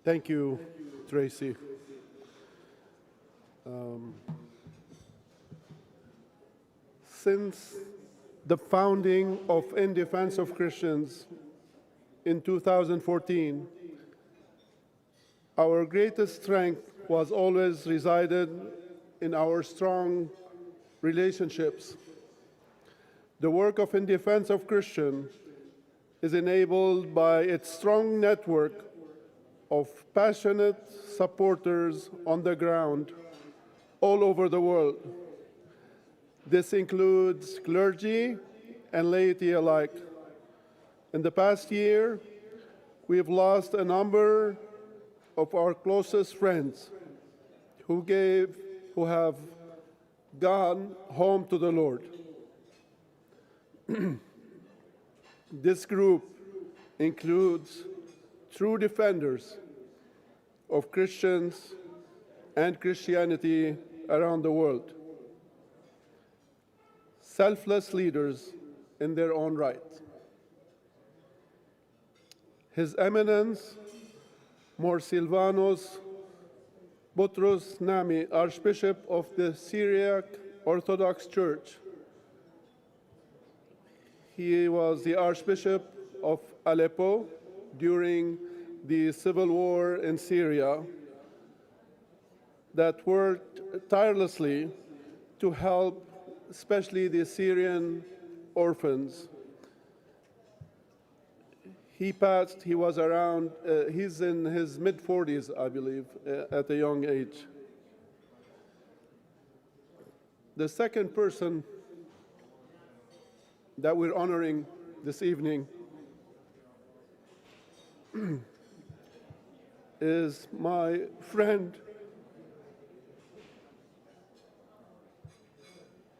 Thank you, Tracy. Since the founding of In Defense of Christians in 2014, our greatest strength was always resided in our strong relationships. The work of In Defense of Christians is enabled by its strong network of passionate supporters on the ground all over the world. This includes clergy and laity alike. In the past year, we've lost a number of our closest friends who have gone home to the Lord. This group includes true defenders of Christians and Christianity around the world, selfless leaders in their own right. His Eminence, Mor Silvanos Boutros Nami, Archbishop of the Syriac Orthodox Church. He was the Archbishop of Aleppo during the civil war in Syria that worked tirelessly to help especially the Syrian orphans. He passed, he was around, he's in his mid-40s, I believe, at a young age. The second person that we're honoring this evening is my friend,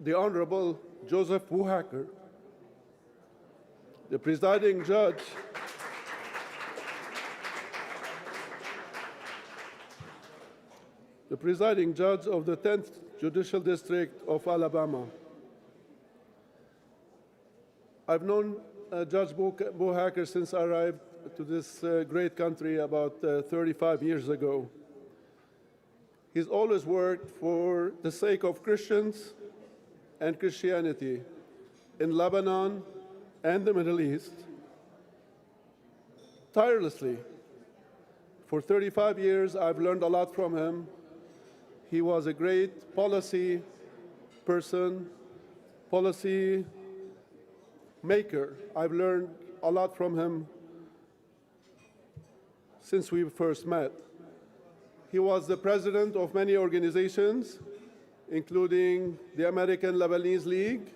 the Honorable Joseph Buhacker, the presiding judge of the 10th Judicial District of Alabama. I've known Judge Buhacker since I arrived to this great country about 35 years ago. He's always worked for the sake of Christians and Christianity in Lebanon and the Middle East, tirelessly. For 35 years, I've learned a lot from him. He was a great policy person, policy maker. I've learned a lot from him since we first met. He was the president of many organizations, including the American Lebanese League.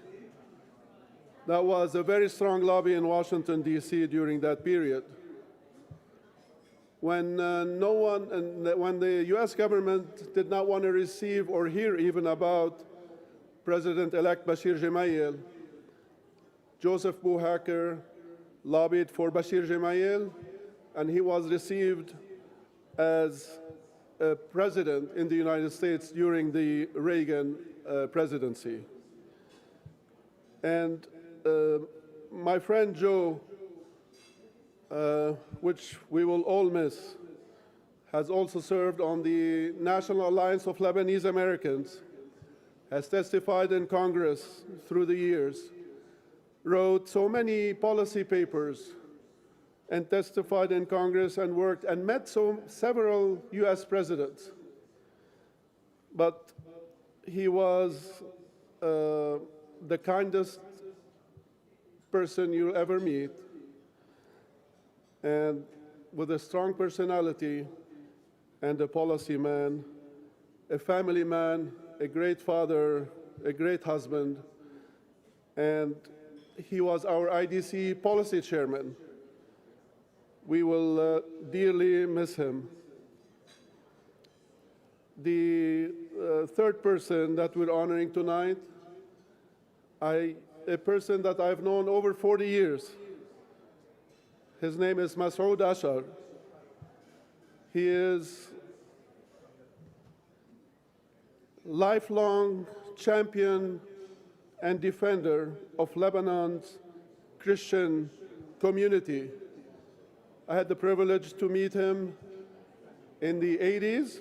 That was a very strong lobby in Washington, D.C. during that period. When when the U.S. government did not want to receive or hear even about President-elect Bashir Gemayel, Joseph Buhacker lobbied for Bashir Gemayel, and he was received as a president in the United States during the Reagan presidency. And my friend Joe, which we will all miss, has also served on the National Alliance of Lebanese Americans, has testified in Congress through the years, wrote so many policy papers, and testified in Congress and worked and met several US presidents. But he was the kindest person you'll ever meet, and with a strong personality and a policy man, a family man, a great father, a great husband, and he was our IDC policy chairman. We will dearly miss him. The third person that we're honoring tonight, a person that I've known over 40 years. His name is Masoud Ashar. He is lifelong champion and defender of Lebanon's Christian community. I had the privilege to meet him in the 80s.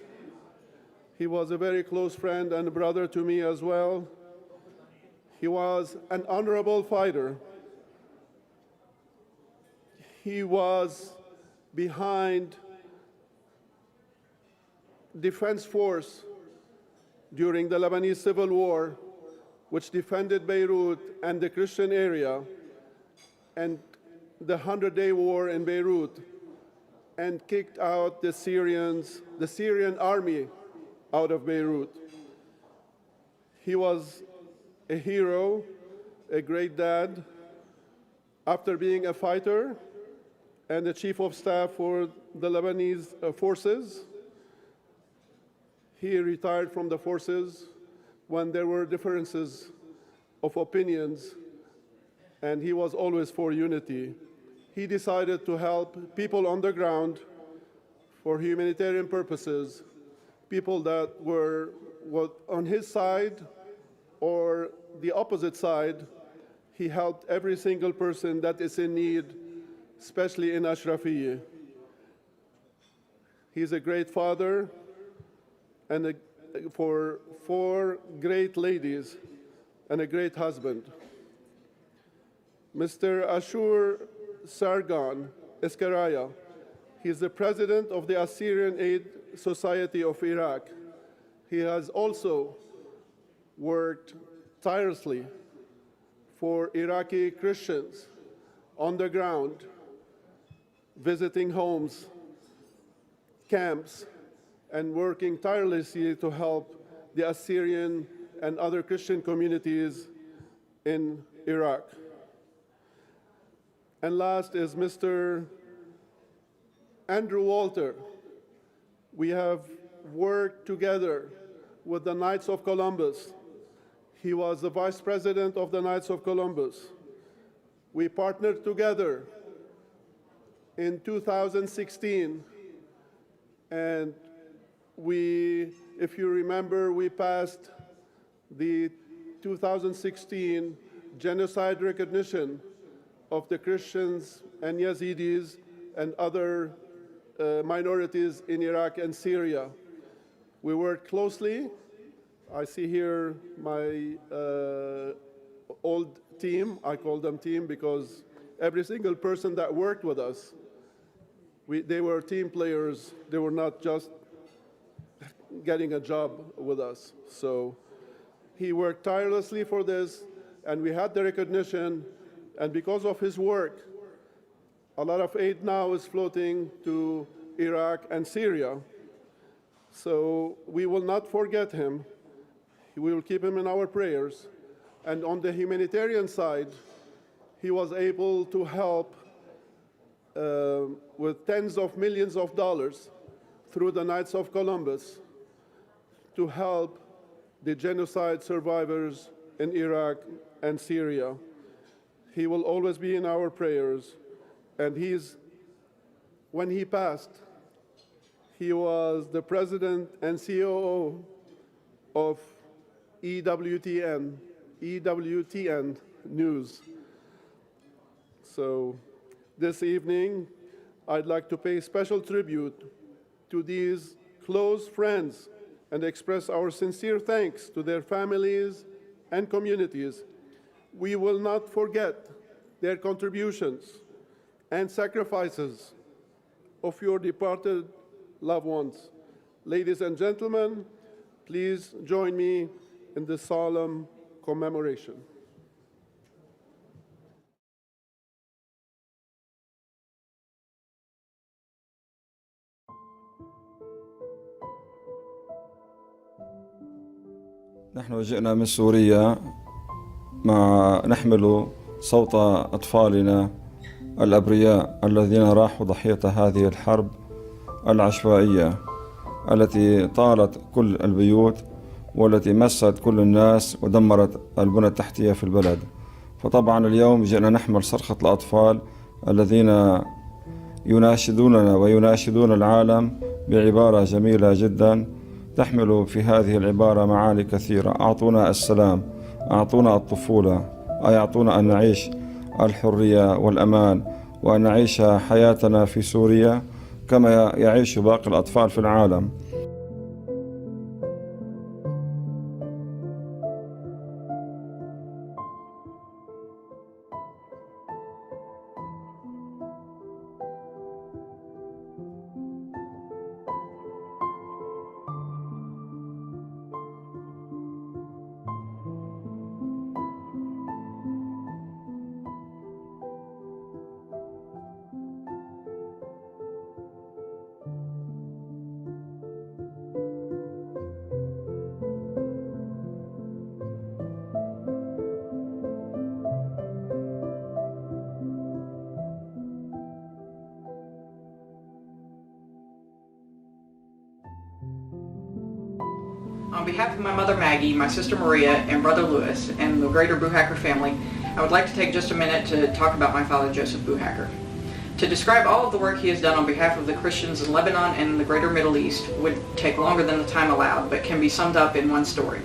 He was a very close friend and brother to me as well. He was an honorable fighter. He was behind defense force during the Lebanese Civil War, which defended Beirut and the Christian area, and the 100-Day War in Beirut, and kicked out the Syrian army out of Beirut. He was a hero, a great dad. After being a fighter and the chief of staff for the Lebanese forces, he retired from the forces when there were differences of opinions, and he was always for unity. He decided to help people on the ground for humanitarian purposes, people that were on his side or the opposite side. He helped every single person that is in need, especially in Ashrafiyeh. He's a great father and for 4 great ladies and a great husband. Mr. Ashur Sargon Eskaraya, he's the president of the Assyrian Aid Society of Iraq. He has also worked tirelessly for Iraqi Christians on the ground, visiting homes, camps, and working tirelessly to help the Assyrian and other Christian communities in Iraq. And last is Mr. Andrew Walter. We have worked together with the Knights of Columbus. He was the vice president of the Knights of Columbus. We partnered together in 2016, and if you remember, we passed the 2016 genocide recognition of the Christians and Yazidis and other minorities in Iraq and Syria. We worked closely. I see here my old team. I call them team because every single person that worked with us, they were team players. They were not just getting a job with us. So he worked tirelessly for this, and we had the recognition. And because of his work, a lot of aid now is floating to Iraq and Syria. So we will not forget him. We will keep him in our prayers. And on the humanitarian side, he was able to help with tens of millions of dollars through the Knights of Columbus to help the genocide survivors in Iraq and Syria. He will always be in our prayers. And when he passed, he was the president and COO of EWTN News. So this evening, I'd like to pay special tribute to these close friends and express our sincere thanks to their families and communities. We will not forget their contributions and sacrifices of your departed loved ones. Ladies and gentlemen, please join me in this solemn commemoration. نحن جئنا من سوريا نحمل صوت أطفالنا الأبرياء الذين راحوا ضحية هذه الحرب العشوائية التي طالت كل البيوت والتي مست كل الناس ودمرت البنى التحتية في البلد. فطبعا اليوم جئنا نحمل صرخة الأطفال الذين يناشدوننا ويناشدون العالم بعبارة جميلة جدا تحمل في هذه العبارة معاني كثيرة. أعطونا السلام، أعطونا الطفولة، أعطونا أن نعيش الحرية والأمان وأن نعيش حياتنا في سوريا كما يعيش باقي الأطفال في العالم. On behalf of my mother Maggie, my sister Maria, and brother Louis, and the greater Buhacker family, I would like to take just a minute to talk about my father Joseph Buhacker. To describe all of the work he has done on behalf of the Christians in Lebanon and the greater Middle East would take longer than the time allowed, but can be summed up in one story.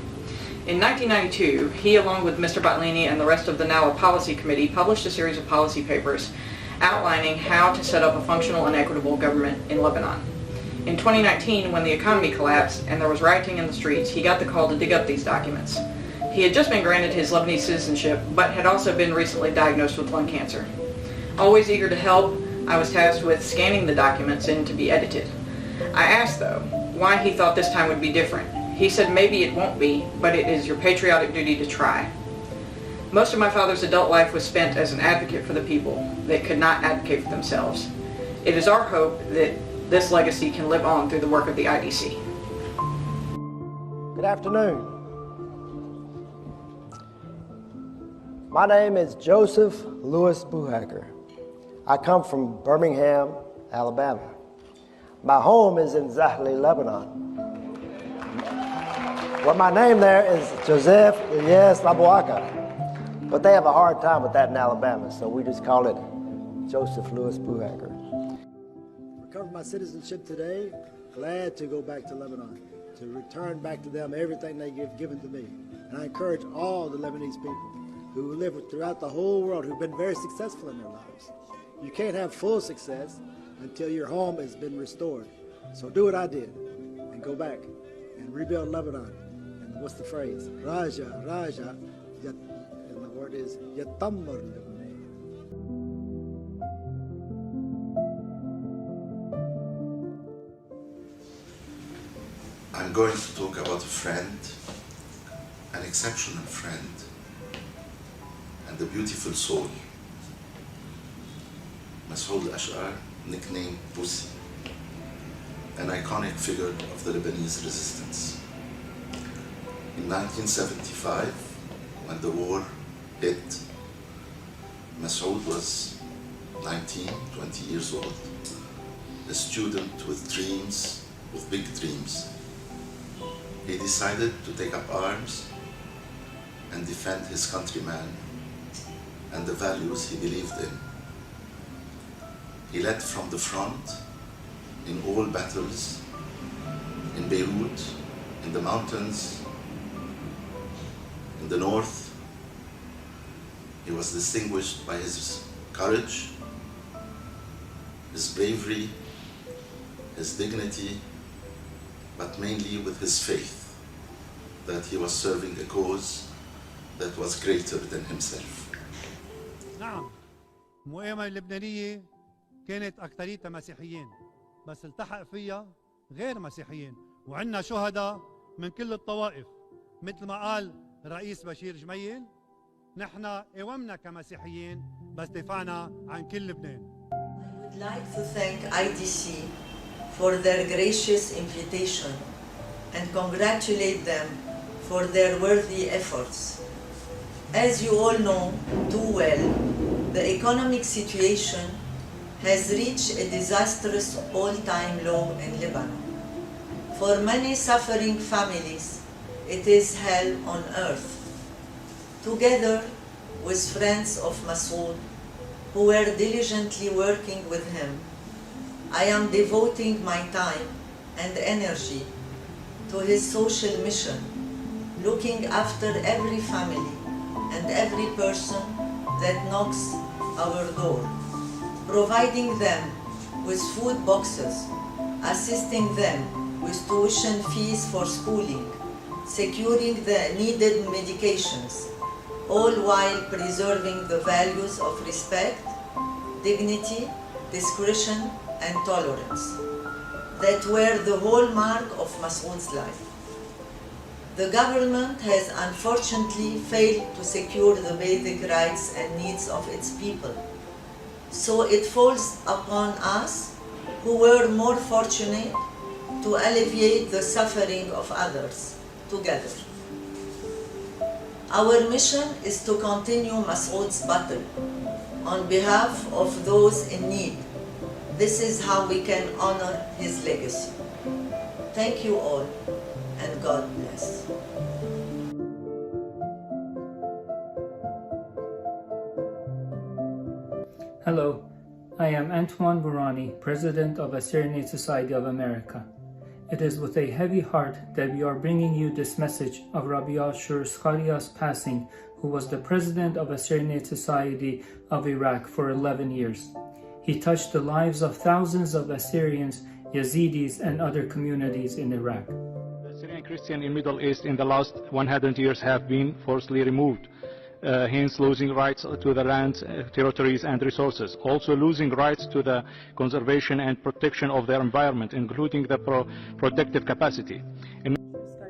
In 1992, he, along with Mr. Batlini and the rest of the NAWA Policy Committee, published a series of policy papers outlining how to set up a functional and equitable government in Lebanon. In 2019, when the economy collapsed and there was rioting in the streets, he got the call to dig up these documents. He had just been granted his Lebanese citizenship, but had also been recently diagnosed with lung cancer. Always eager to help, I was tasked with scanning the documents and to be edited. I asked, though, why he thought this time would be different. He said maybe it won't be, but it is your patriotic duty to try. Most of my father's adult life was spent as an advocate for the people that could not advocate for themselves. It is our hope that this legacy can live on through the work of the IDC. Good afternoon. My name is Joseph Louis Buhacker. I come from Birmingham, Alabama. My home is in Zahli, Lebanon. Well, my name there is Joseph Ilyas Labuaka, but they have a hard time with that in Alabama, so we just call it Joseph Louis Buhacker. Recovered my citizenship today, glad to go back to Lebanon, to return back to them everything they have given to me. And I encourage all the Lebanese people who live throughout the whole world who've been very successful in their lives. You can't have full success until your home has been restored. So do what I did and go back and rebuild Lebanon. And what's the phrase? Raja, Raja, and the word is Yatammar Lebanon. I'm going to talk about a friend, an exceptional friend, and a beautiful soul. Masoud Ash'ar, nicknamed Pussy, an iconic figure of the Lebanese resistance. In 1975, when the war hit, Masoud was 19, 20 years old, a student with dreams, with big dreams. He decided to take up arms and defend his countrymen and the values he believed in. He led from the front in all battles, in Beirut, in the mountains, in the north. He was distinguished by his courage, his bravery, his dignity, but mainly with his faith that he was serving a cause that was greater than himself. نعم، المقاومة اللبنانية كانت أكثريتها مسيحيين، بس التحق فيها غير مسيحيين، وعندنا شهداء من كل الطوائف، مثل ما قال الرئيس بشير جميل، نحن قاومنا كمسيحيين بس دفعنا عن كل لبنان. I would like to thank IDC for their gracious invitation and congratulate them for their worthy efforts. As you all know too well, the economic situation has reached a disastrous all-time low in Lebanon. For many suffering families, it is hell on earth. Together with friends of Masoud, who were diligently working with him, I am devoting my time and energy to his social mission, looking after every family and every person that knocks our door, providing them with food boxes, assisting them with tuition fees for schooling, securing the needed medications, all while preserving the values of respect, dignity, discretion, and tolerance that were the hallmark of Masoud's life. The government has unfortunately failed to secure the basic rights and needs of its people. So it falls upon us, who were more fortunate, to alleviate the suffering of others together. Our mission is to continue Masoud's battle on behalf of those in need. This is how we can honor his legacy. Thank you all, and God bless. Hello, I am Antoine Bourani, President of Assyrian Aid Society of America. It is with a heavy heart that we are bringing you this message of Rabbi Ashur Scharia's passing, who was the President of Assyrian Aid Society of Iraq for 11 years. He touched the lives of thousands of Assyrians, Yazidis, and other communities in Iraq. The Syrian Christian in Middle East in the last 100 years have been forcibly removed, hence losing rights to the lands, territories and resources, also losing rights to the conservation and protection of their environment, including the protective capacity.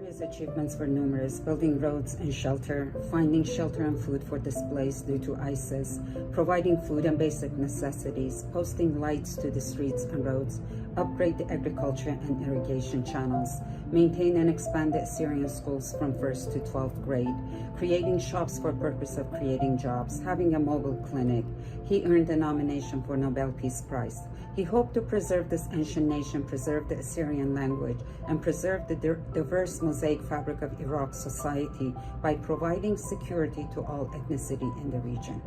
His achievements were numerous: building roads and shelter, finding shelter and food for displaced due to ISIS, providing food and basic necessities, posting lights to the streets and roads, upgrade the agriculture and irrigation channels, maintain and expand the Assyrian schools from 1st to 12th grade, creating shops for purpose of creating jobs, having a mobile clinic. He earned a nomination for Nobel Peace Prize. He hoped to preserve this ancient nation, preserve the Assyrian language, and preserve the diverse mosaic fabric of Iraq's society by providing security to all ethnicity in the region.